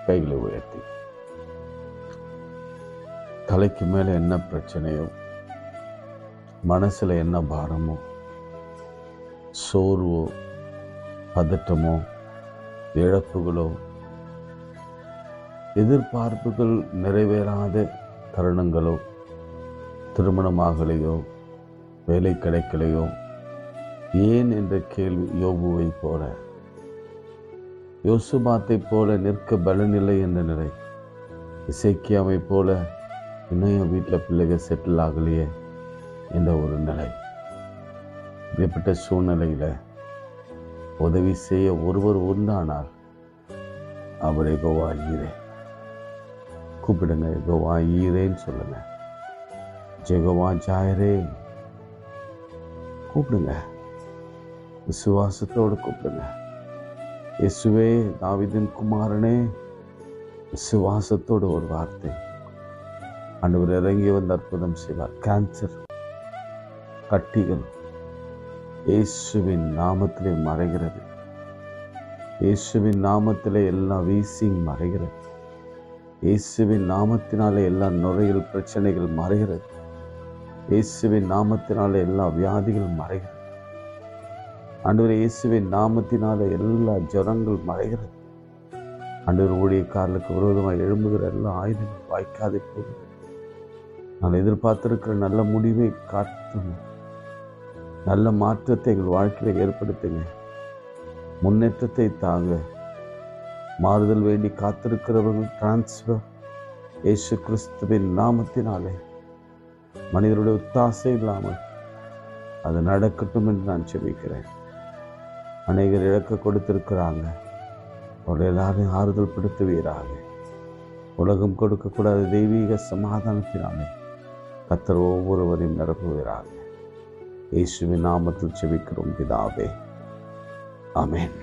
கைகளை உயர்த்தி தலைக்கு மேலே என்ன பிரச்சனையோ, மனசில் என்ன பாரமோ, சோர்வோ, பதட்டமோ, இழப்புகளோ, எதிர்பார்ப்புகள் நிறைவேறாத தருணங்களோ, திருமணமாகலையோ, வேலை கிடைக்கலையோ, ஏன் என்ற கேள்வி யோபுவை போல, யோசுபாத்தை போல நிற்க பலனில்லை என்ற நிலை, இசைக்கியாவை போல இன்னும் என் வீட்டில் பிள்ளைகள் செட்டில் ஆகலையே என்ற ஒரு நிலை. இப்படிப்பட்ட சூழ்நிலையில் உதவி செய்ய ஒருவர் உண்டானால் அவர் யெகோவா ஈரே. கூப்பிடுங்க, யெகோவா ஈரேன்னு சொல்லுங்க. யெகோவா ஜாயிரே கூப்பிடுங்க, விசுவாசத்தோடு கூப்பிடுங்க. இயேசுவே, தாவீதின் குமாரனே, விசுவாசத்தோடு ஒரு வார்த்தை. ஆண்டவர் இறங்கி வந்து அற்புதம் செய்வார். கேன்சர் கட்டிகள் இயேசுவின் நாமத்திலே மறைகிறது. இயேசுவின் நாமத்திலே எல்லா வீசிங் மறைகிறது. இயேசுவின் நாமத்தினாலே எல்லா நுரையீரல் பிரச்சனைகள் மறைகிறது. இயேசுவின் நாமத்தினாலே எல்லா வியாதிகள் மறைகிறது. ஆண்டவர் இயேசுவின் நாமத்தினாலே எல்லா ஜுரங்கள் மறைகிறது. ஆண்டவர் ஊழியக்காரர்களுக்கு விரோதமாக எழும்புகிற எல்லா ஆயுதங்கள் வாய்க்காதே போகிறது. நான் எதிர்பார்த்திருக்கிற நல்ல முடிவை காட்டுங்க. நல்ல மாற்றத்தை எங்கள் வாழ்க்கையில் ஏற்படுத்துங்க. முன்னேற்றத்தை தாங்க. மாறுதல் வேண்டி காத்திருக்கிறவர்கள் டிரான்ஸ்ஃபர் இயேசு கிறிஸ்துவின் நாமத்தினாலே மனிதருடைய ஒத்தாசை இல்லாமல் அது நடக்கட்டும் என்று நான் செபிக்கிறேன். அநேகர் இழக்க கொடுத்திருக்கிறாங்க. அவர்கள் எல்லாரையும் ஆறுதல் படுத்துவீராக. உலகம் கொடுக்கக்கூடாத தெய்வீக சமாதானத்தினாலே கர்த்தர் ஒவ்வொருவரையும் நிரப்புவீராக. இயேசுவின் நாமத்தில் செபிக்கிறோம் பிதாவே. ஆமென்.